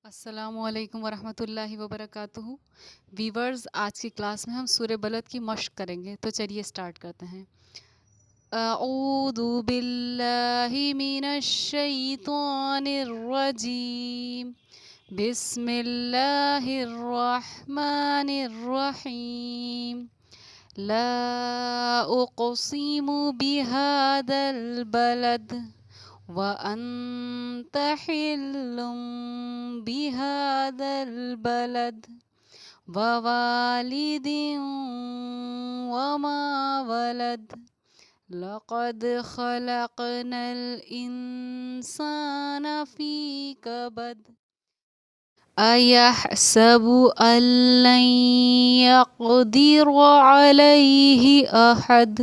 السلام علیکم ورحمۃ اللہ وبرکاتہ ویورز، آج کی کلاس میں ہم سورہ بلد کی مشق کریں گے، تو چلیے سٹارٹ کرتے ہیں۔ اعوذ باللہ من الشیطان الرجیم، بسم اللہ الرحمن الرحیم۔ لا اقسم بهذا البلد وأنت حل بهذا البلد ووالد وما ولد لقد خلقنا الإنسان في كبد أيحسب أن لن يقدر عليه أحد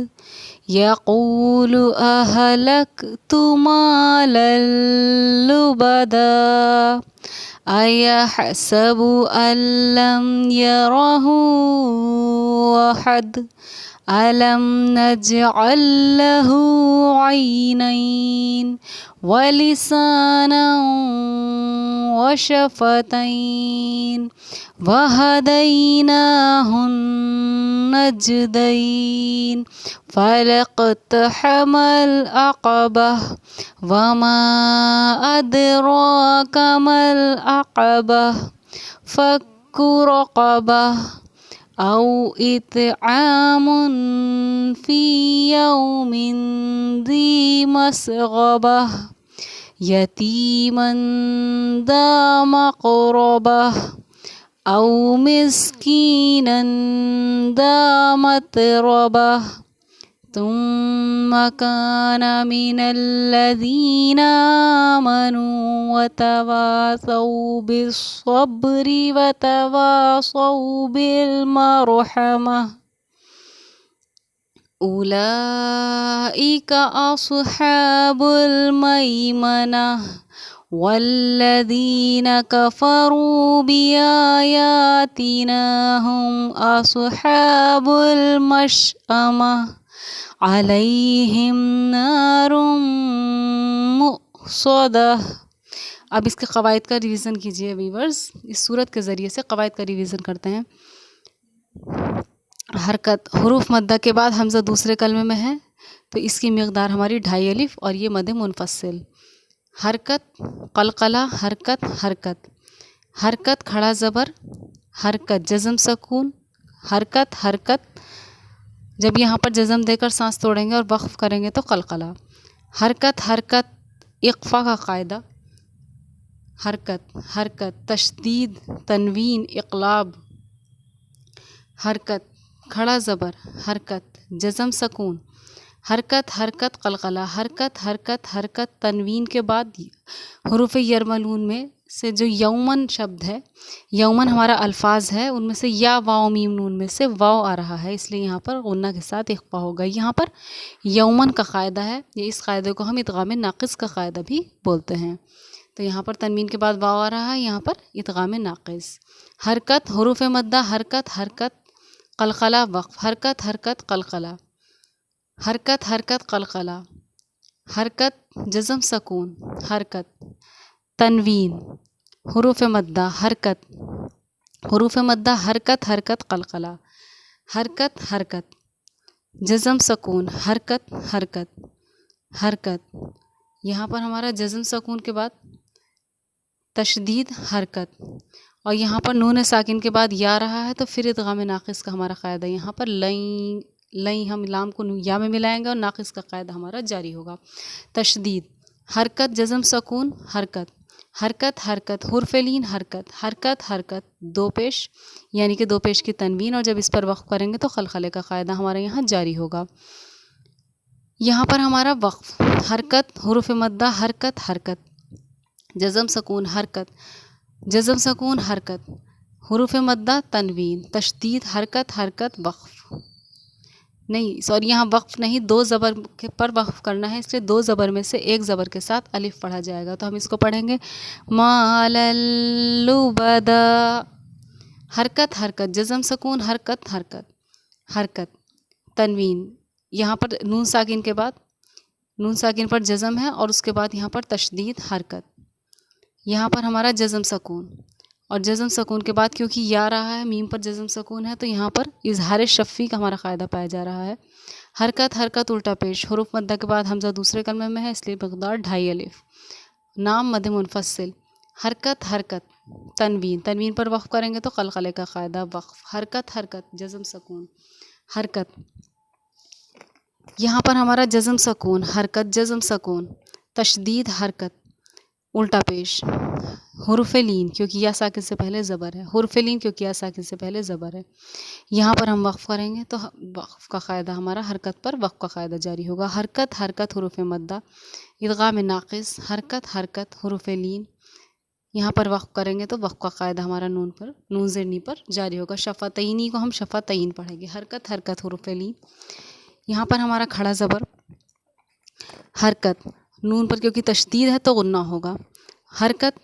يقول أهلكت مالا لبدا أيحسب أن لم يره أحد ألم نجعل له عينين ولسانا وشفتين وهديناه النجدين فلاقتحم العقبة وما أدراك ما العقبة فك رقبة أو إطعام في يوم ذي مسغبة يتيما ذا مقربة أو مسكينا ذا متربة ثم كان من الذين آمنوا وتواصوا بالصبر وتواصوا بالمرحمة أولئك أصحاب الميمنة والذين كفروا بآياتنا هم أصحاب المشأمة علیہم نار مؤصدہ۔ اب اس کے قواعد کا ریویژن کیجئے ویورز، اس صورت کے ذریعے سے قواعد کا ریویژن کرتے ہیں۔ حرکت، حروف مدہ کے بعد حمزہ دوسرے کلمے میں ہے تو اس کی مقدار ہماری 2.5 الف اور یہ مد منفصل۔ حرکت، قلقلہ، حرکت، حرکت، حرکت کھڑا زبر، حرکت جزم سکون، حرکت، حرکت جب یہاں پر جزم دے کر سانس توڑیں گے اور وقف کریں گے تو قلقلہ۔ حرکت، حرکت اقفا کا قاعدہ، حرکت، حرکت تشدید، تنوین، اقلاب، حرکت کھڑا زبر، حرکت جزم سکون، حرکت، حرکت قلقلہ، حرکت، حرکت، حرکت تنوین کے بعد حروف یرملون میں سے جو یومن شبد ہے، یومن ہمارا الفاظ ہے، ان میں سے یا واو میم نون میں سے واو آ رہا ہے، اس لیے یہاں پر غنہ کے ساتھ اخفا ہوگا۔ یہاں پر یومن کا قاعدہ ہے، یہ اس قاعدے کو ہم ادغام ناقص کا قاعدہ بھی بولتے ہیں۔ تو یہاں پر تنوین کے بعد واو آ رہا ہے، یہاں پر ادغام ناقص۔ حرکت، حروف مدہ، حرکت، حرکت قلقلہ وقف، حرکت، حرکت قلقلہ، حرکت، حرکت قلقلہ، حرکت جزم سکون، حرکت تنوین، حروف مدہ، حرکت، حروف مدہ، حرکت، حرکت قلقلہ، حرکت، حرکت جزم سکون، حرکت، حرکت، حرکت یہاں پر ہمارا جزم سکون کے بعد تشدید، حرکت، اور یہاں پر نون ساکن کے بعد یا رہا ہے تو پھر ادغام ناقص کا ہمارا قاعدہ، یہاں پر لیں، لیں ہم لام کو یا میں ملائیں گے اور ناقص کا قاعدہ ہمارا جاری ہوگا۔ تشدید، حرکت جزم سکون، حرکت، حرکت، حرکت حرف لین، حرکت، حرکت، حرکت دو پیش یعنی کہ دو پیش کی تنوین، اور جب اس پر وقف کریں گے تو قلقلے کا قاعدہ ہمارے یہاں جاری ہوگا۔ یہاں پر ہمارا وقف، حرکت، حروف مدہ، حرکت، حرکت جزم سکون، حرکت جزم سکون، حرکت حروف مدہ تنوین، تشدید، حرکت، حرکت وقف، نہیں سوری یہاں وقف نہیں، دو زبر پر وقف کرنا ہے، اس لیے دو زبر میں سے ایک زبر کے ساتھ الف پڑھا جائے گا، تو ہم اس کو پڑھیں گے مالا لبدا۔ حرکت، حرکت جزم سکون، حرکت، حرکت، حرکت تنوین، یہاں پر نون ساکن کے بعد نون ساکن پر جزم ہے اور اس کے بعد یہاں پر تشدید، حرکت، यहाँ पर हमारा जज़म सकून, और जज़म सकून के बाद क्योंकि या रहा है, मीम पर जज़म सकून है, तो यहाँ पर इजहार शफ़ी का हमारा क़ायदा पाया जा रहा है। हरकत हरकत उल्टा पेश, हुरूफ मद्दा के बाद हमज़ा दूसरे कलमे में है, इसलिए मक़दार 2.5 अलिफ। नाम मद मुनफ़स्सिल, हरकत हरकत तनवीन, तनवीन पर वक़्फ़ करेंगे तो क़लक़ले का क़ायदा वक़्फ़। हरकत हरकत जज़म सकून, हरकत, यहाँ पर हमारा जज़म सकून, हरकत जज़म सकून, तशदीद हरकत उल्टा पेश, हुरूफ़ लीन क्योंकि या साकिन से पहले ज़बर है, हुरूफ़ लीन क्योंकि या साकिन से पहले ज़बर है। यहाँ पर हम वक़्फ़ करेंगे तो वक़्फ़ का क़ायदा हमारा हरकत पर वक़्फ़ का क़ायदा जारी होगा। हरकत हरकत हुरूफ़ मद्दा, इदग़ाम नाक़िस, हरकत हरकत हुरूफ़ लीन, यहाँ पर वक़्फ़ करेंगे तो वक़्फ़ का क़ायदा हमारा नून पर, नून ज़ेर पर जारी होगा। शफ़ातैनी को हम शफ़ातैन पढ़ेंगे। हरकत हरकत हुरूफ़ लीन, यहाँ पर हमारा खड़ा ज़बर, हरकत, नून पर क्योंकि तशदीद है तो गुन्ना होगा। हरकत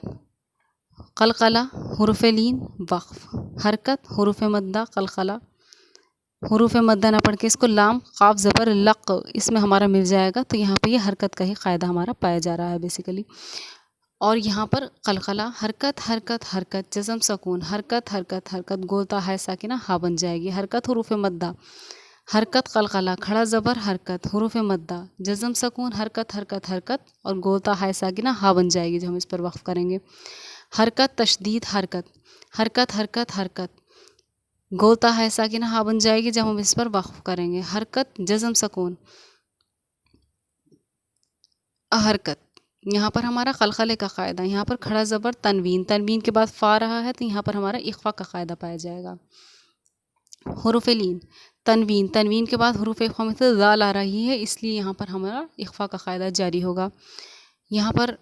क़लक़ला हुरूफ़ लीन वक़्फ़, हरकत हुरूफ़ मद्दा क़लक़ला, हुरूफ़ मद्दा ना पढ़ के इसको लाम क़ाफ़ ज़बर लक़ इसमें हमारा मिल जाएगा, तो यहाँ पे ये हरकत का ही क़ायदा हमारा पाया जा रहा है बेसिकली। और यहाँ पर क़लक़ला, हरकत हरकत हरकत जज़म सकून, हरकत हरकत हरकत गोलता है साकिना हा बन जाएगी। हरकत हुरूफ़ मद्दा, हरकत क़लक़ला, खड़ा ज़बर हरकत हुरूफ़ मद्दा, जज़म सकून, हरकत हरकत हरकत और गोलता है साकिना हा बन जाएगी जब हम इस पर वक़्फ़ करेंगे। हरकत तशदीद हरकत, हरकत हरकत हरकत, गोलता है साकिना हा बन जाएगी जब हम इस पर वक़्फ़ करेंगे। हरकत जज़म सकून, हरकत, यहाँ पर हमारा क़लक़ले का क़ायदा, यहाँ पर खड़ा ज़बर तनवीन, तनवीन के बाद फ़ा रहा है तो यहाँ पर हमारा इख़्फ़ा का क़ायदा पाया जाएगा। हुरूफ़ लीन, तनवीन, तनवीन के बाद हुरूफ़ इख़्फ़ा में से ज़ाल आ रही है, इसलिए यहाँ पर हमारा इख़्फ़ा का क़ायदा जारी होगा। यहाँ पर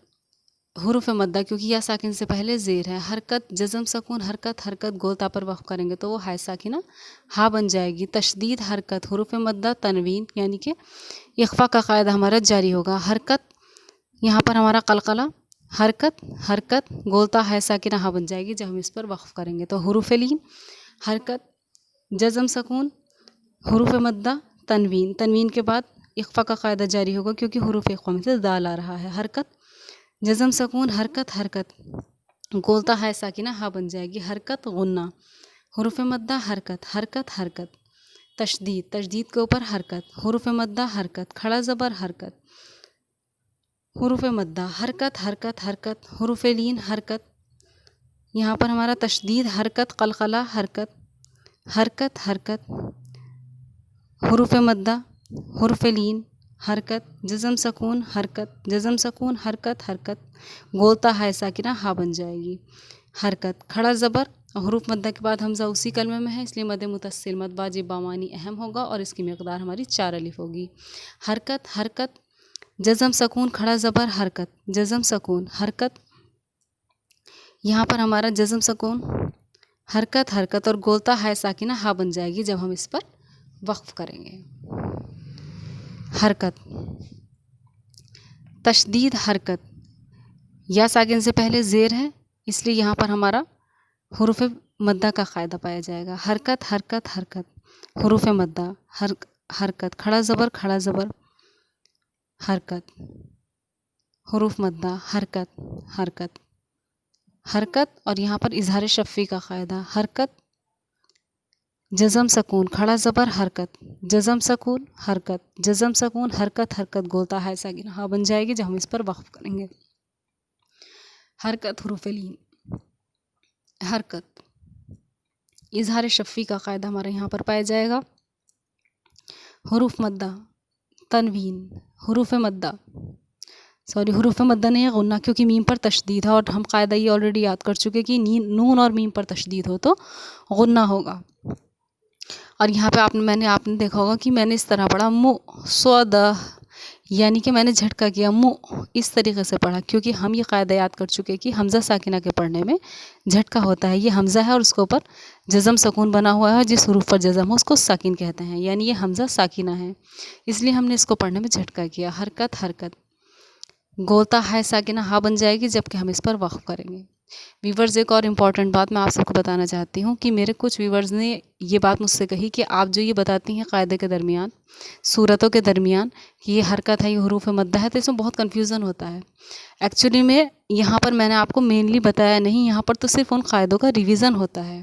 हुरूफ़ मद्दा क्योंकि या साकिन से पहले ज़ेर है। हरकत जज़म सकून, हरकत हरकत गोलता पर वक़्फ़ करेंगे तो वो है साकिना हा बन जाएगी। तशदीद हरकत हुरूफ़ मद्दा तनवीन यानी कि इख़्फ़ा का क़ायदा हमारा जारी होगा। हरकत, यहाँ पर हमारा क़लक़ला, हरकत हरकत गोलता है साकिना हा बन जाएगी जब हम इस पर वक़्फ़ करेंगे तो हुरूफ़ लीन, हरकत जज़म सकून, हुरूफ़ मद्दा तनवीन, तनवीन के बाद इख़्फ़ा का क़ायदा जारी होगा क्योंकि हुरूफ़ इख़्फ़ा में से ज़ाल आ रहा है। हरकत जज़म सकून, हरकत हरकत गोलता है साकिना हा बन जाएगी। हरकत गुन्ना, हुरूफ़ मद्दा हरकत हरकत हरकत, तशदीद, तशदीद के ऊपर हरकत, हुरूफ़ मद्दा हरकत, खड़ा ज़बर हरकत, हुरूफ़ मद्दा हरकत हरकत हरकत, हुरूफ़ लीन हरकत, यहाँ पर हमारा तशदीद हरकत क़लक़ला हरकत, हरकत हरकत हुरूफ़ मद्दा हुरूफ़ लीन हरकत, जज़म सकून हरकत, जज़म सकून हरकत हरकत गोलता है साकिना हा बन जाएगी। हरकत खड़ा ज़बर और हुरूफ़ मद्दा के बाद हमज़ा उसी कलमे में है, इसलिए मद मुतस्सिल मद वाजिब बामानी अहम होगा और इसकी मक़दार हमारी 4 अलिफ होगी। हरकत हरकत जज़म सकून, खड़ा ज़बर हरकत, जज़म सकून हरकत, यहाँ पर हमारा जज़म सकून हरकत हरकत और गोलता है साकिना हा बन जाएगी जब हम इस पर वक़्फ़ करेंगे। हरकत तशदीद हरकत, या साकिन से पहले ज़ेर है इसलिए यहाँ पर हमारा हुरूफ़ मद्दा का क़ायदा पाया जाएगा। हरकत हरकत हरकत हुरूफ़ मद्दा हरकत, खड़ा ज़बर हरकत, हुरूफ़ मद्दा हरकत हरकत हरकत और यहाँ पर इजहार शफ़ी का क़ायदा। हरकत जज़म सकून, खड़ा ज़बर हरकत, जज़म सकून हरकत, जज़म सकून हरकत हरकत गोलता है साकिन हा बन जाएगी जब हम इस पर वक़्फ़ करेंगे। हरकत हुरूफ़ लीन, हरकत इजहार शफ़ी का क़ायदा हमारे यहाँ पर पाया जाएगा। हुरूफ़ मद्दा तनवीन, हुरूफ़ मद्दा हुरूफ़ मद्दा नहीं है गुन्ना क्योंकि मीम पर तशदीद है और हम क़ायदा ये ऑलरेडी याद कर चुके कि नून और मीम पर तशदीद हो तो गुन्ना होगा। और यहाँ पे आपने देखा होगा कि मैंने इस तरह पढ़ा मु स्वद, यानी कि मैंने झटका किया, मु इस तरीके से पढ़ा क्योंकि हम ये क़ायदा याद कर चुके कि हमज़ा साकिना के पढ़ने में झटका होता है। ये हमज़ा है और उसके ऊपर जज़म सकून बना हुआ है, जिस हुरूफ़ पर जज़म हो उसको साकिन कहते हैं, यानी ये हमज़ा साकिना है, इसलिए हमने इसको पढ़ने में झटका किया। हरकत हरकत गोलता है साकिना हा बन जाएगी जबकि हम इस पर वक़्फ़ करेंगे। ویورز ایک اور امپورٹنٹ بات میں آپ سب کو بتانا چاہتی ہوں کہ میرے کچھ ویورز نے یہ بات مجھ سے کہی کہ آپ جو یہ بتاتی ہیں قاعدے کے درمیان صورتوں کے درمیان کہ یہ حرکت ہے، یہ حروف مدہ ہے، تو اس میں بہت کنفیوژن ہوتا ہے۔ ایکچولی میں یہاں پر میں نے آپ کو مینلی بتایا نہیں، یہاں پر تو صرف ان قاعدوں کا ریویژن ہوتا ہے۔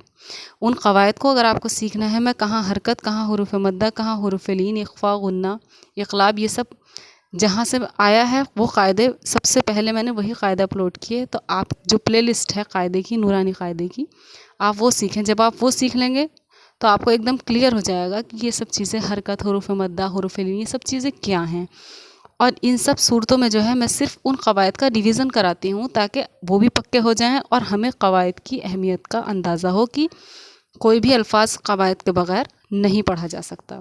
ان قواعد کو اگر آپ کو سیکھنا ہے، میں کہاں حرکت، کہاں حروف مدہ، کہاں حروف لین، اخفاء، غنہ، اقلاب، یہ سب جہاں سے آیا ہے وہ قاعدے سب سے پہلے میں نے وہی قاعدے اپلوڈ کیے۔ تو آپ جو پلے لسٹ ہے قاعدے کی، نورانی قاعدے کی، آپ وہ سیکھیں۔ جب آپ وہ سیکھ لیں گے تو آپ کو ایک دم کلیئر ہو جائے گا کہ یہ سب چیزیں حرکت، حروف مدہ، حروف لین، یہ سب چیزیں کیا ہیں۔ اور ان سب صورتوں میں جو ہے میں صرف ان قواعد کا ریویژن کراتی ہوں تاکہ وہ بھی پکے ہو جائیں اور ہمیں قواعد کی اہمیت کا اندازہ ہو کہ کوئی بھی الفاظ قواعد کے بغیر نہیں پڑھا جا سکتا۔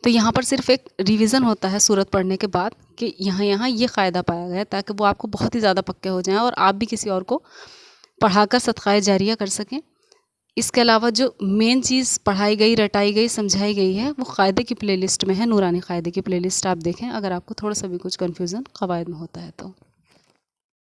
تو یہاں پر صرف ایک ریویژن ہوتا ہے صورت پڑھنے کے بعد کہ یہاں یہ قاعدہ پایا گیا ہے، تاکہ وہ آپ کو بہت ہی زیادہ پکے ہو جائیں اور آپ بھی کسی اور کو پڑھا کر صدقہ جاریہ کر سکیں۔ اس کے علاوہ جو مین چیز پڑھائی گئی، رٹائی گئی، سمجھائی گئی ہے، وہ قاعدے کی پلے لسٹ میں ہے، نورانی قاعدے کی پلے لسٹ آپ دیکھیں اگر آپ کو تھوڑا سا بھی کچھ کنفیوژن قواعد میں ہوتا ہے تو۔